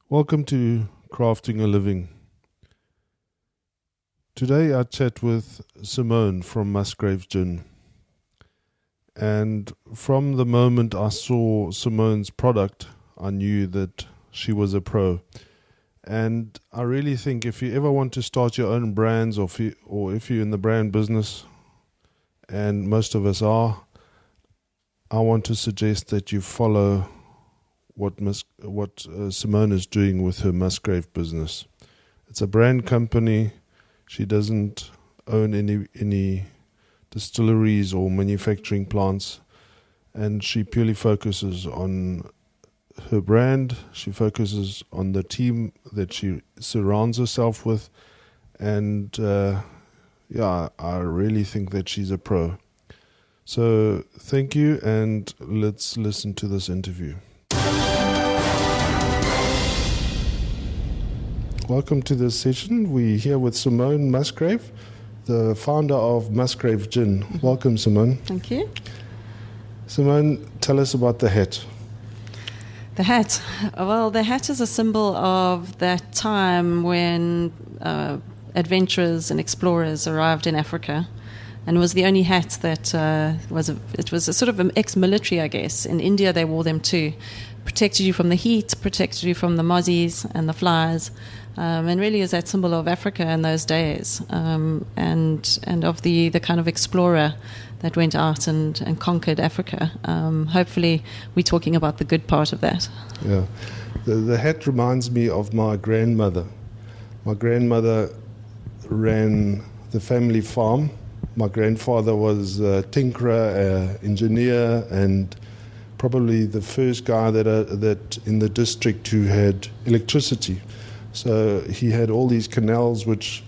Welcome to Crafting a Living. Today I chat with Simone from Musgrave Gin. And from the moment I saw Simone's product, I knew that she was a pro. And I really think if you ever want to start your own brands, or if you're in the brand business, and most of us are, I want to suggest that you follow what Simone is doing with her Musgrave business. It's a brand company. She doesn't own any distilleries or manufacturing plants, and she purely focuses on her brand. She focuses on the team that she surrounds herself with, and I really think that she's a pro. So thank you, and let's listen to this interview. Welcome to this session. We're here with Simone Musgrave, the founder of Musgrave Gin. Welcome, Simone. Thank you. Simone, tell us about the hat. The hat. Well, the hat is a symbol of that time when adventurers and explorers arrived in Africa, and was the only hat that it was a sort of an ex-military, I guess. In India, they wore them too. Protected you from the heat, protected you from the mozzies and the flies, and really is that symbol of Africa in those days, and of the kind of explorer that went out and conquered Africa. Hopefully we're talking about the good part of that. Yeah, the hat reminds me of my grandmother. My grandmother ran the family farm. My grandfather was a tinkerer, engineer, and probably the first guy that in the district who had electricity. So he had all these canals which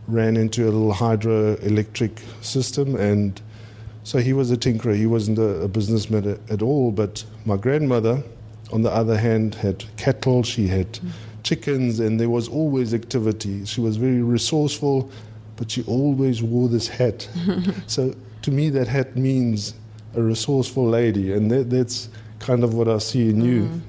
ran into a little hydroelectric system, and so he was a tinkerer. He wasn't a businessman at all. But my grandmother, on the other hand, had cattle, she had chickens, and there was always activity. She was very resourceful, but she always wore this hat. So to me, that hat means a resourceful lady, and that's kind of what I see in you.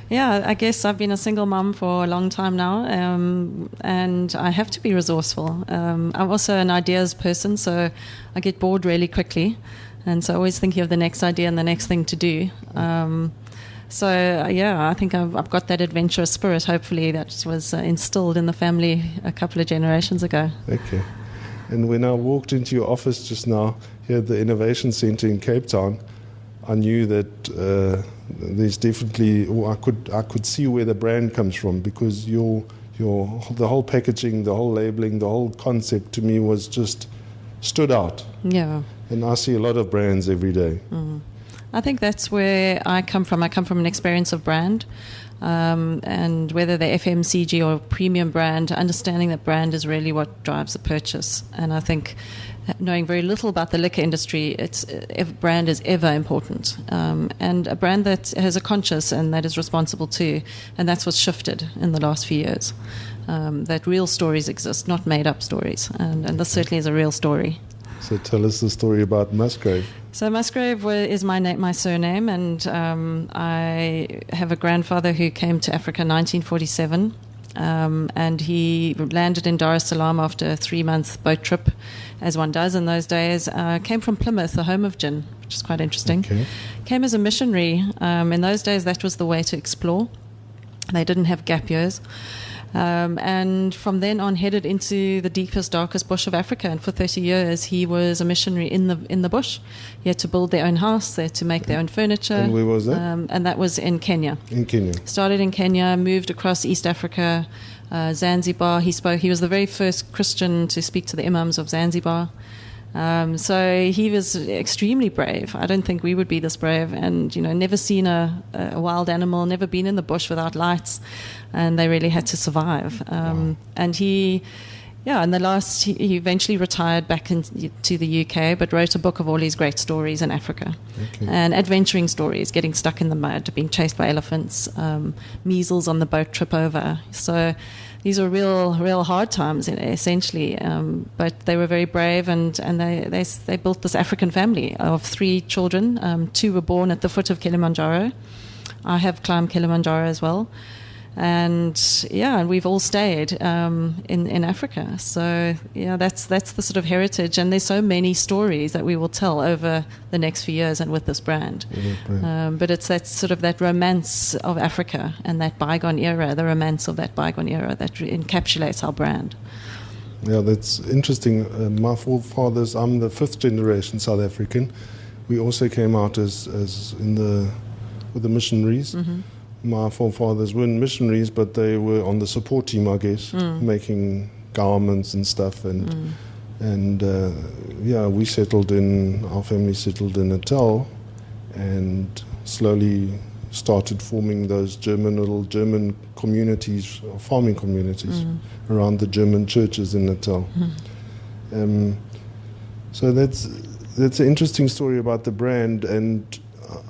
Yeah, I guess I've been a single mum for a long time now, and I have to be resourceful. I'm also an ideas person, so I get bored really quickly, and so always thinking of the next idea and the next thing to do. I think I've got that adventurous spirit, hopefully, that was instilled in the family a couple of generations ago. Okay. And when I walked into your office just now, here at the Innovation Centre in Cape Town, I knew that there's definitely, I could see where the brand comes from, because the whole packaging, the whole labeling, the whole concept to me was just stood out. Yeah. And I see a lot of brands every day. I think that's where I come from. I come from an experience of brand, and whether they're FMCG or premium brand, understanding that brand is really what drives the purchase. And I think knowing very little about the liquor industry, brand is ever important, and a brand that has a conscience and that is responsible too. And that's what's shifted in the last few years. That real stories exist, not made up stories, and this certainly is a real story. So tell us the story about Musgrave. So Musgrave is my surname, and I have a grandfather who came to Africa in 1947, and he landed in Dar es Salaam after a 3-month boat trip, as one does in those days. Came from Plymouth, the home of gin, which is quite interesting. Okay. Came as a missionary. In those days, that was the way to explore. They didn't have gap years. And from then on headed into the deepest, darkest bush of Africa, and for 30 years he was a missionary in the bush. He had to build their own house, they had to make their own furniture. And where was that? And that was in Kenya. In Kenya. Started in Kenya, moved across East Africa, Zanzibar. He was the very first Christian to speak to the imams of Zanzibar. So he was extremely brave. I don't think we would be this brave, and never seen a wild animal, never been in the bush without lights, and they really had to survive. And he eventually retired back to the UK, but wrote a book of all his great stories in Africa. Okay. And adventuring stories, getting stuck in the mud, being chased by elephants, measles on the boat trip over. So these were real hard times, essentially. But they were very brave, and they built this African family of 3 children. 2 were born at the foot of Kilimanjaro. I have climbed Kilimanjaro as well. And we've all stayed in Africa. So that's the sort of heritage, and there's so many stories that we will tell over the next few years and with this brand. But it's that romance of Africa and that bygone era, the romance of that bygone era that encapsulates our brand. Yeah, that's interesting. My forefathers, I'm the 5th generation South African. We also came out as with the missionaries. Mm-hmm. My forefathers weren't missionaries, but they were on the support team, I guess, making garments and stuff. And we settled in, our family settled in Natal, and slowly started forming those little German communities, or farming communities, around the German churches in Natal. So that's an interesting story about the brand. And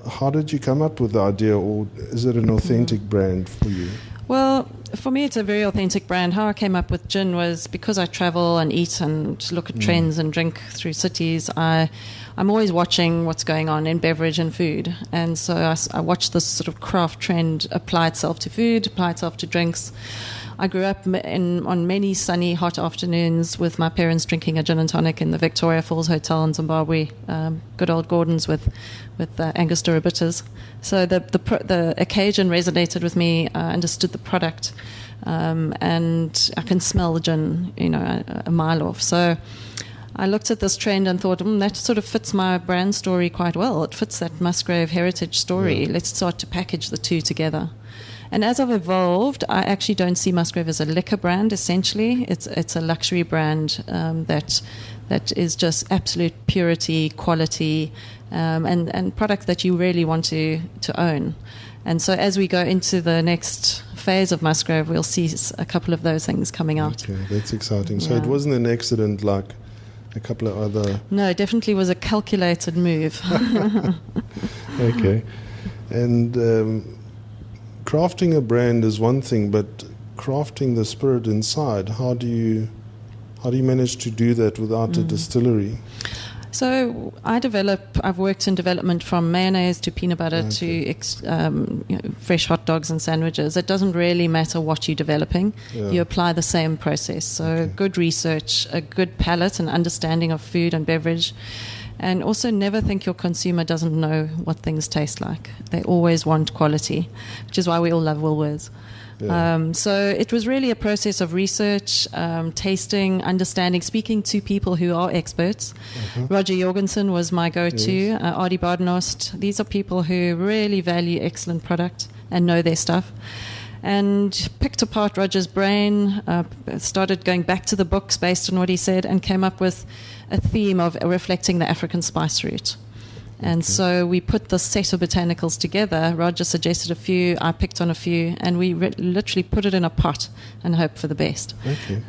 how did you come up with the idea, or is it an authentic brand for you? Well, for me, it's a very authentic brand. How I came up with gin was because I travel and eat and look at trends and drink through cities. I'm always watching what's going on in beverage and food. And so I watched this sort of craft trend apply itself to food, apply itself to drinks. I grew up on many sunny, hot afternoons with my parents drinking a gin and tonic in the Victoria Falls Hotel in Zimbabwe, good old Gordon's with Angostura bitters. So the occasion resonated with me. I understood the product, and I can smell the gin, a mile off. So I looked at this trend and thought, that sort of fits my brand story quite well. It fits that Musgrave heritage story. Yeah. Let's start to package the two together. And as I've evolved, I actually don't see Musgrave as a liquor brand, essentially. It's a luxury brand that is just absolute purity, quality, and product that you really want to own. And so as we go into the next phase of Musgrave, we'll see a couple of those things coming out. Okay, that's exciting. So it wasn't an accident like a couple of other... No, it definitely was a calculated move. Okay. And... crafting a brand is one thing, but crafting the spirit inside, how do you manage to do that without a distillery? So I've worked in development from mayonnaise to peanut butter to fresh hot dogs and sandwiches. It doesn't really matter what you're developing. Yeah. You apply the same process. So good research, a good palate and understanding of food and beverage. And also never think your consumer doesn't know what things taste like. They always want quality, which is why we all love Woolworths. Yeah. So it was really a process of research, tasting, understanding, speaking to people who are experts. Roger Jorgensen was my go-to, yes. Adi Bardenost. These are people who really value excellent product and know their stuff. And picked apart Roger's brain, started going back to the books based on what he said, and came up with a theme of reflecting the African spice route. And so we put the set of botanicals together. Roger suggested a few, I picked on a few, and we literally put it in a pot and hoped for the best.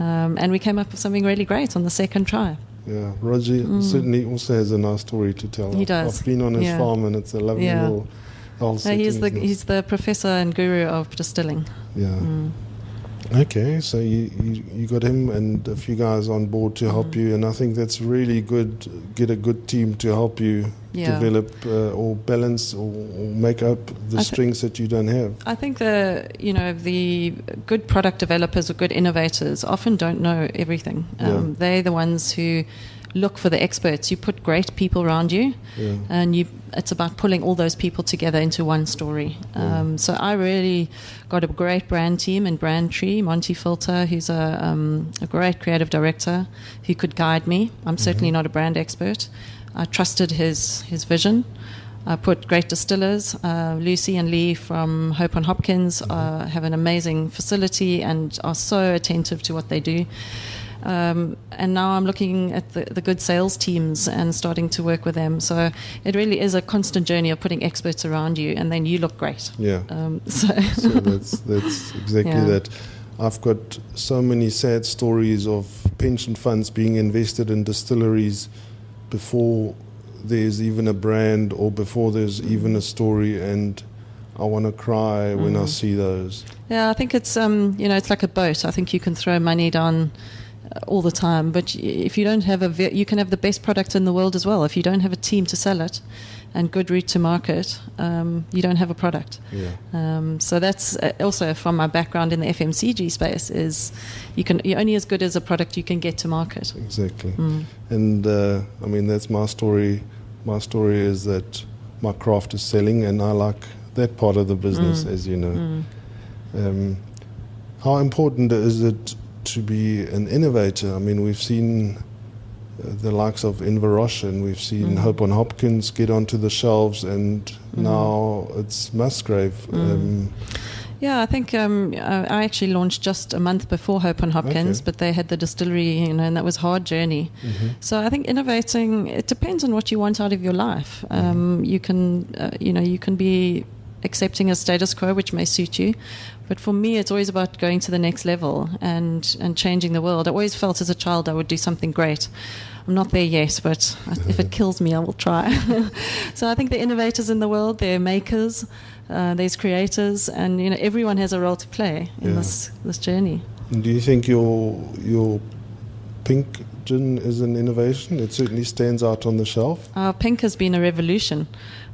And we came up with something really great on the second try. Yeah, Roger certainly also has a nice story to tell. He does. I've been on his farm, and it's a lovely little... He's the professor and guru of distilling. Yeah. Okay, so you got him and a few guys on board to help you, and I think that's really good. Get a good team to help you develop or balance or make up the strengths that you don't have. I think the good product developers or good innovators often don't know everything. They're the ones who look for the experts. You put great people around you, and it's about pulling all those people together into one story. So I really got a great brand team in Brand Tree. Monty Filter, who's a great creative director who could guide me. I'm certainly not a brand expert. I trusted his vision. I put great distillers. Lucy and Lee from Hope on Hopkins have an amazing facility and are so attentive to what they do. And now I'm looking at the good sales teams and starting to work with them. So it really is a constant journey of putting experts around you, and then you look great. Yeah. So that's exactly that. I've got so many sad stories of pension funds being invested in distilleries before there's even a brand or before there's even a story, and I want to cry when I see those. Yeah, I think it's it's like a boat. I think you can throw money down all the time, but if you don't have you can have the best product in the world as well. If you don't have a team to sell it, and good route to market, you don't have a product. Yeah. So that's also from my background in the FMCG space, is you're only as good as a product you can get to market. Exactly. And I mean, that's my story. My story is that my craft is selling, and I like that part of the business, as you know. How important is it to be an innovator? I mean, we've seen the likes of Innovator, and we've seen Hope & Hopkins get onto the shelves, and now it's Musgrave. Yeah, I think I actually launched just a month before Hope & Hopkins, but they had the distillery, and that was a hard journey. So I think innovating, it depends on what you want out of your life. You can be accepting a status quo, which may suit you. But for me, it's always about going to the next level and changing the world. I always felt as a child I would do something great. I'm not there yet, but if it kills me, I will try. So I think the innovators in the world, they're makers, there's creators, and everyone has a role to play in this journey. And do you think your pink gin is an innovation? It certainly stands out on the shelf. Pink has been a revolution.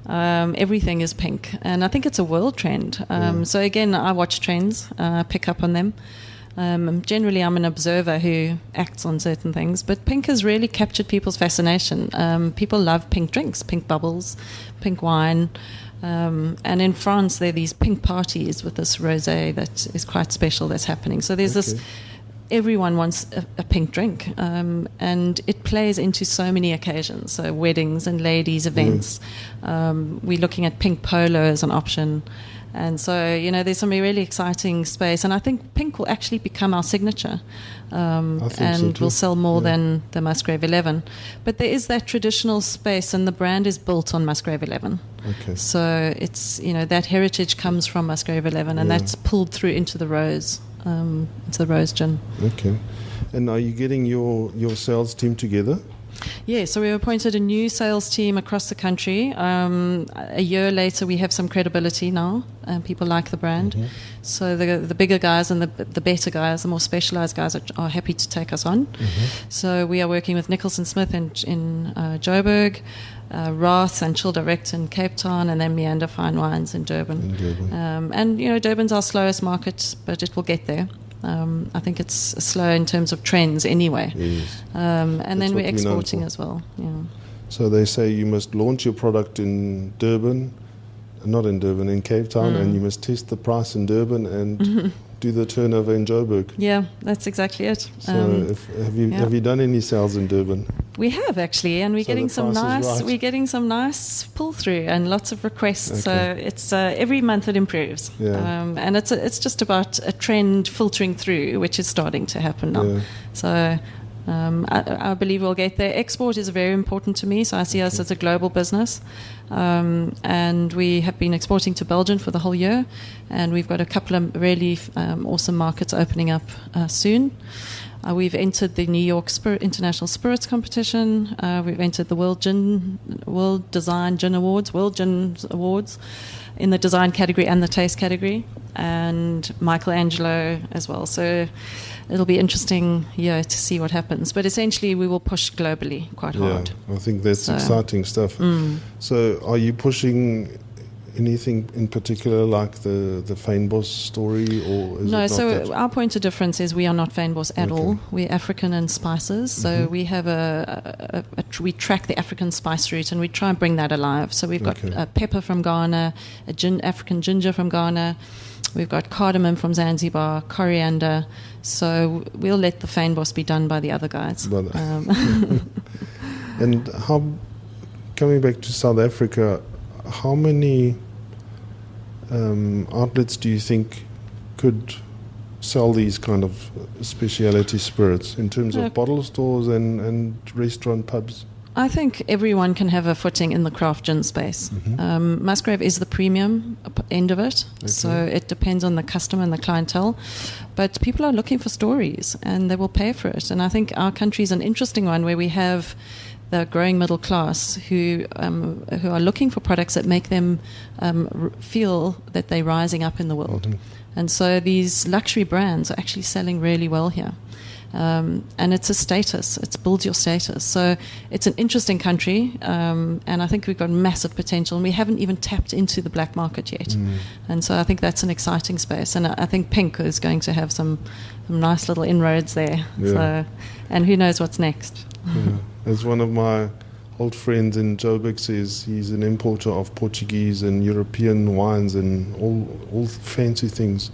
Everything is pink, and I think it's a world trend. So again, I watch trends, pick up on them. Generally, I'm an observer who acts on certain things, but pink has really captured people's fascination. People love pink drinks, pink bubbles, pink wine. And in France, there are these pink parties with this rosé that is quite special that's happening. So there's this, everyone wants a pink drink, and it plays into so many occasions. So weddings and ladies' events. We're looking at pink polo as an option. And so, there's some really exciting space. And I think pink will actually become our signature. And will sell more than the Musgrave 11. But there is that traditional space, and the brand is built on Musgrave 11. Okay. So it's, that heritage comes from Musgrave 11, and that's pulled through into the rose gin. Okay. And are you getting your sales team together? Yeah, so we appointed a new sales team across the country. A year later, we have some credibility now, and people like the brand. So the bigger guys and the better guys, the more specialised guys are happy to take us on. So we are working with Nicholson Smith in Joburg, Roth and Chill Direct in Cape Town, and then Meander Fine Wines in Durban. And Durban's our slowest market, but it will get there. I think it's slow in terms of trends anyway. Yes. And then we're exporting as well. Yeah. So they say you must launch your product in Durban, not in Durban, in Cape Town, and you must test the price in Durban and do the turnover in Joburg. Yeah, that's exactly it. So have you done any sales in Durban? We have actually, and we're getting some nice pull through and lots of requests. So it's every month it improves. And it's just about a trend filtering through, which is starting to happen now. So I believe we'll get there. Export is very important to me, so I see us as a global business. And we have been exporting to Belgium for the whole year, and we've got a couple of really awesome markets opening up soon. We've entered the New York International Spirits Competition. We've entered the World Design Gin Awards, World Gin Awards, in the design category and the taste category, and Michelangelo as well. So it'll be interesting to see what happens. But essentially, we will push globally quite hard. I think that's exciting stuff. So are you pushing anything in particular, like the Fynbos story, or is no? it not So that? our point of difference is we are not Fynbos at all. We're African and spices. So we have we track the African spice route, and we try and bring that alive. So we've got pepper from Ghana, African ginger from Ghana. We've got cardamom from Zanzibar, coriander. So we'll let the Fynbos be done by the other guys. And coming back to South Africa, how many outlets do you think could sell these kind of speciality spirits in terms of bottle stores and restaurant pubs? I think everyone can have a footing in the craft gin space. Musgrave is the premium end of it, so it depends on the customer and the clientele. But people are looking for stories, and they will pay for it. And I think our country is an interesting one where we have the growing middle class who are looking for products that make them feel that they're rising up in the world. And so these luxury brands are actually selling really well here. And it's a status. It's builds your status. So it's an interesting country, and I think we've got massive potential. And we haven't even tapped into the black market yet. And so I think that's an exciting space. And I think Pink is going to have some nice little inroads there. Yeah. So, and who knows what's next. Yeah. As one of my old friends in Joburg says, he's an importer of Portuguese and European wines and all fancy things.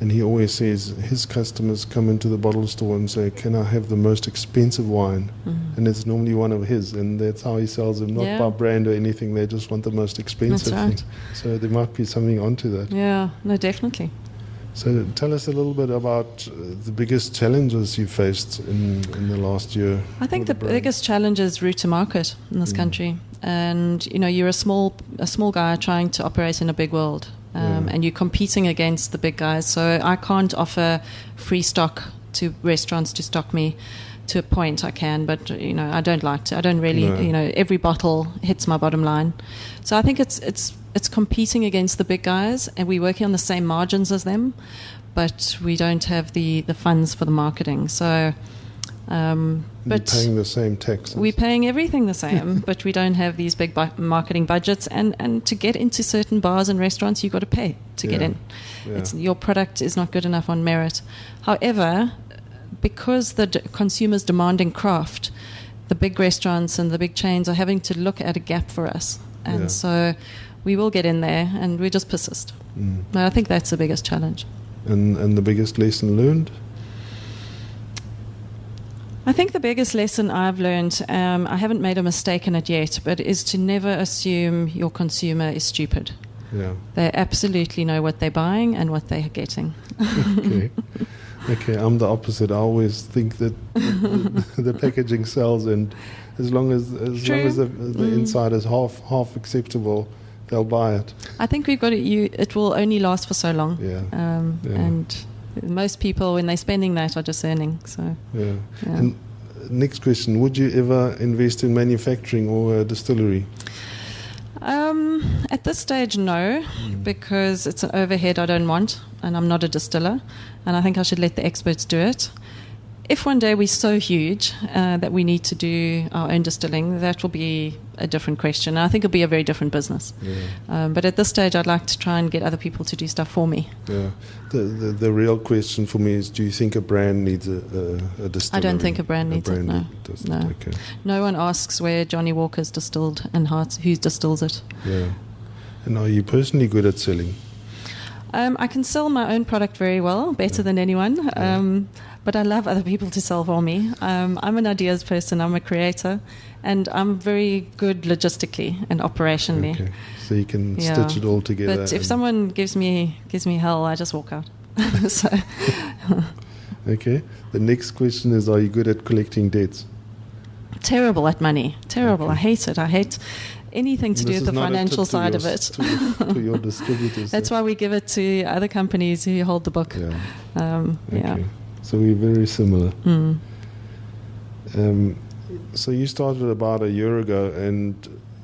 And he always says his customers come into the bottle store and say, "Can I have the most expensive wine?" And it's normally one of his, and that's how he sells them, not by brand or anything. They just want the most expensive That's right. thing. So there might be something onto that. Yeah, no, definitely. So tell us a little bit about the biggest challenges you faced in the last year. I think for the brand. biggest challenge is route to market in this country. And, you know, you're a small guy trying to operate in a big world. And you're competing against the big guys. So I can't offer free stock to restaurants to stock me. To a point I can, but, you know, I don't like to. I don't really, you know, every bottle hits my bottom line. So I think it's competing against the big guys, and we're working on the same margins as them, but we don't have the funds for the marketing. So, You're but paying the same taxes. we're paying everything the same, but we don't have these big marketing budgets. And to get into certain bars and restaurants, you've got to pay to get in. Yeah. Your product is not good enough on merit. However, because the consumer's demanding craft, the big restaurants and the big chains are having to look at a gap for us. And so we will get in there, and we just persist. But I think that's the biggest challenge. And the biggest lesson learned? I think the biggest lesson I've learned, I haven't made a mistake in it yet, but is to never assume your consumer is stupid. Yeah. They absolutely know what they're buying and what they're getting. Okay, I'm the opposite. I always think that the packaging sells, and as long as the inside is half acceptable, they'll buy it. I think we've got it. It will only last for so long. And most people, when they're spending that, are discerning. So Yeah. And next question: would you ever invest in manufacturing or a distillery? At this stage, no, because it's an overhead I don't want, and I'm not a distiller, and I think I should let the experts do it. If one day we're so huge that we need to do our own distilling, that will be a different question. I think it'll be a very different business. But at this stage, I'd like to try and get other people to do stuff for me. Yeah. The real question for me is: do you think a brand needs a distillery? I don't think a brand needs it. No. Okay. No one asks where Johnny Walker's distilled and who distills it. Yeah. And are you personally good at selling? I can sell my own product very well, better than anyone. But I love other people to sell for me. I'm an ideas person. I'm a creator, and I'm very good logistically and operationally. Okay. So you can stitch it all together. But if someone gives me hell, I just walk out. So. Okay. The next question is: are you good at collecting debts? Terrible at money. Terrible. Okay. I hate it. I hate anything to do with the financial side of it. To your distributors. That's why we give it to other companies who hold the book. Okay. So we're very similar. So you started about a year ago, and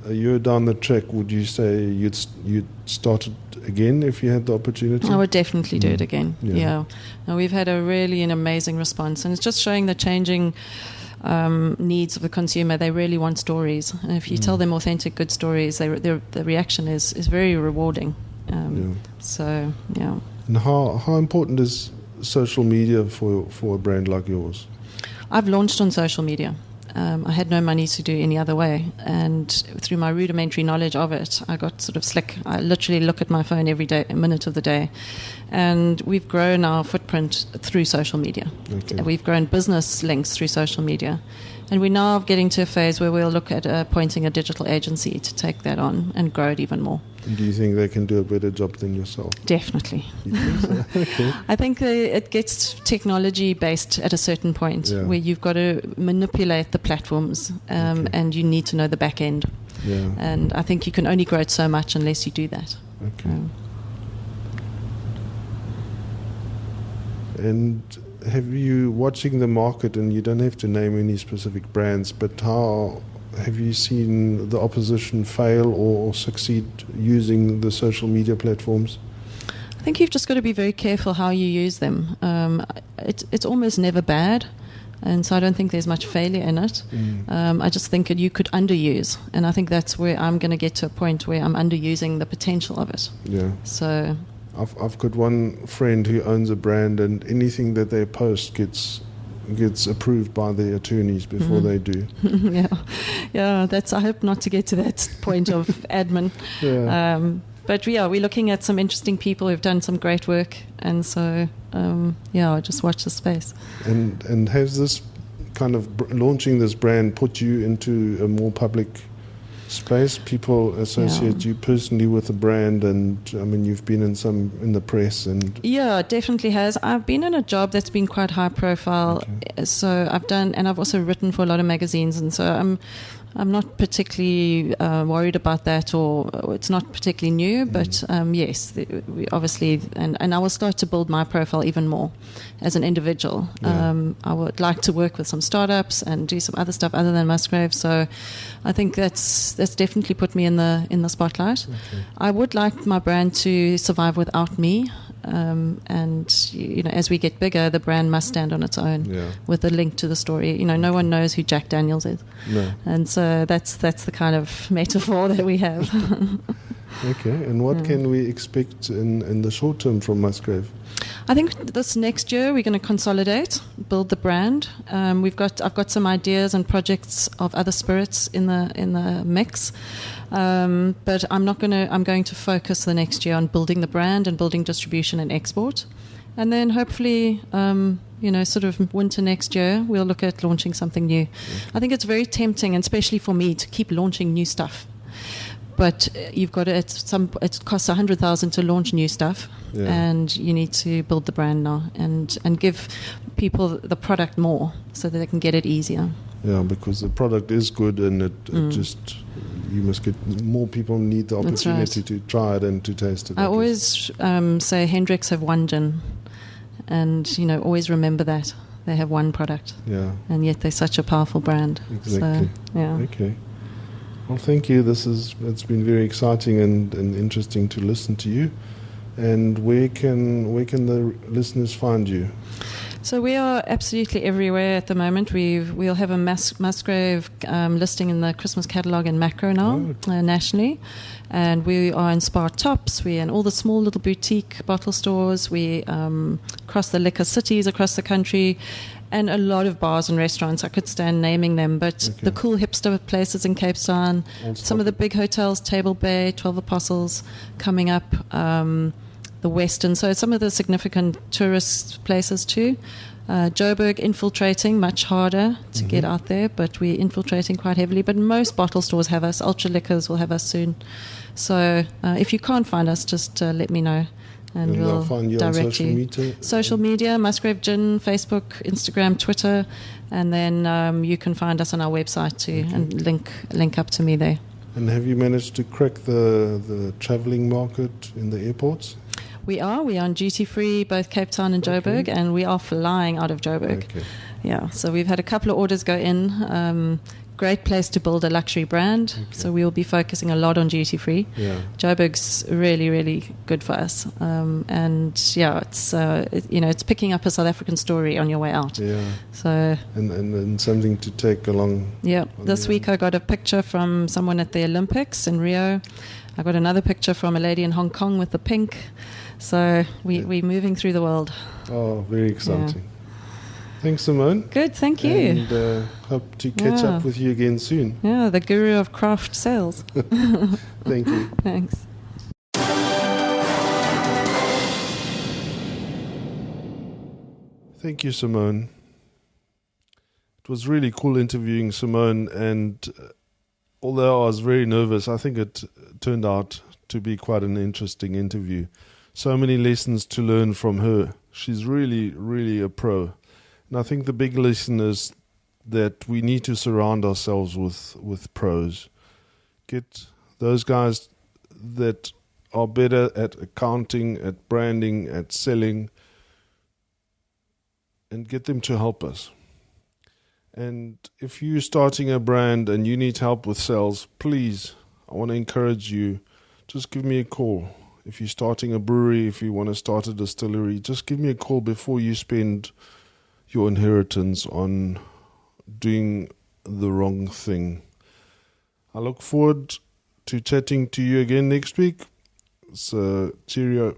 a year down the track, would you say you'd start it again if you had the opportunity? I would definitely do it again. Yeah. Now, we've had an amazing response, and it's just showing the changing needs of the consumer. They really want stories, and if you tell them authentic, good stories, the reaction is very rewarding. So, yeah. And how important is social media for a brand like yours? I've launched on social media. I had no money to do any other way, and through my rudimentary knowledge of it, I got sort of slick. I literally look at my phone every day, a minute of the day, and we've grown our footprint through social media. Okay. We've grown business links through social media, and we're now getting to a phase where we'll look at appointing a digital agency to take that on and grow it even more. And do you think they can do a better job than yourself? Definitely. You think so? Okay. I think it gets technology based at a certain point where you've got to manipulate the platforms and you need to know the back end. Yeah. And I think you can only grow it so much unless you do that. Okay. And have you, watching the market, and you don't have to name any specific brands, but how have you seen the opposition fail or succeed using the social media platforms? I think you've just got to be very careful how you use them. It's almost never bad. And so I don't think there's much failure in it. I just think you could underuse. And I think that's where I'm going to get to a point where I'm underusing the potential of it. Yeah. So I've got one friend who owns a brand, and anything that they post gets approved by their attorneys before they do. yeah. That's. I hope not to get to that point of admin. Yeah. But we're looking at some interesting people who've done some great work, and so just watch the space. And has this kind of launching this brand put you into a more public space? People associate you personally with the brand, and I mean you've been in the press, and yeah, it definitely has. I've been in a job that's been quite high profile, so I've also written for a lot of magazines, and so I'm not particularly worried about that, or it's not particularly new, but yes, we obviously, and I will start to build my profile even more as an individual. I would like to work with some startups and do some other stuff other than Musgrave, so I think that's definitely put me in the spotlight. I would like my brand to survive without me. And as we get bigger, the brand must stand on its own with a link to the story. No one knows who Jack Daniels is, and so that's the kind of metaphor that we have. Okay, and what can we expect in the short term from Musgrave? I think this next year we're going to consolidate, build the brand. I've got some ideas and projects of other spirits in the mix. But I'm going to focus the next year on building the brand and building distribution and export. And then hopefully, sort of winter next year, we'll look at launching something new. I think it's very tempting, and especially for me, to keep launching new stuff. But you've got it costs 100,000 to launch new stuff, and you need to build the brand now and give people the product more so that they can get it easier. Yeah, because the product is good, and it just, you must get more people need the opportunity to try it and to taste it. I always say Hendrix have one gin, and always remember that they have one product. Yeah, and yet they're such a powerful brand. Exactly. So, yeah. Okay. Well, thank you. It's been very exciting and interesting to listen to you. And where can the listeners find you? So we are absolutely everywhere at the moment. We'll have a Musgrave listing in the Christmas catalogue in Macro now, nationally. And we are in Spar Tops. We're in all the small little boutique bottle stores. We across the liquor cities across the country. And a lot of bars and restaurants. I could stand naming them, but the cool hipster places in Cape Town, some of the big hotels, Table Bay, 12 Apostles, coming up, the Western. So some of the significant tourist places too. Joburg infiltrating, much harder to get out there, but we're infiltrating quite heavily. But most bottle stores have us. Ultra Liquors will have us soon. So if you can't find us, just let me know. And we'll find you direct on social media. Social media, Musgrave Gin, Facebook, Instagram, Twitter, and then you can find us on our website too, and link up to me there. And have you managed to crack the travelling market in the airports? We are on duty free, both Cape Town and Joburg, and we are flying out of Joburg. Yeah, so we've had a couple of orders go in. Great place to build a luxury brand, so we will be focusing a lot on duty free. Joburg's really, really good for us, and it's picking up a South African story on your way out. So and something to take along. This week I got a picture from someone at the Olympics in Rio. I got another picture from a lady in Hong Kong with the pink. So we're moving through the world. Oh, very exciting. Thanks, Simone. Good, thank you. And hope to catch up with you again soon. Yeah, the guru of craft sales. Thank you. Thanks. Thank you, Simone. It was really cool interviewing Simone, and although I was very nervous, I think it turned out to be quite an interesting interview. So many lessons to learn from her. She's really, really a pro. And I think the big lesson is that we need to surround ourselves with pros. Get those guys that are better at accounting, at branding, at selling, and get them to help us. And if you're starting a brand and you need help with sales, please, I want to encourage you, just give me a call. If you're starting a brewery, if you want to start a distillery, just give me a call before you spend your inheritance on doing the wrong thing. I look forward to chatting to you again next week. So, cheerio.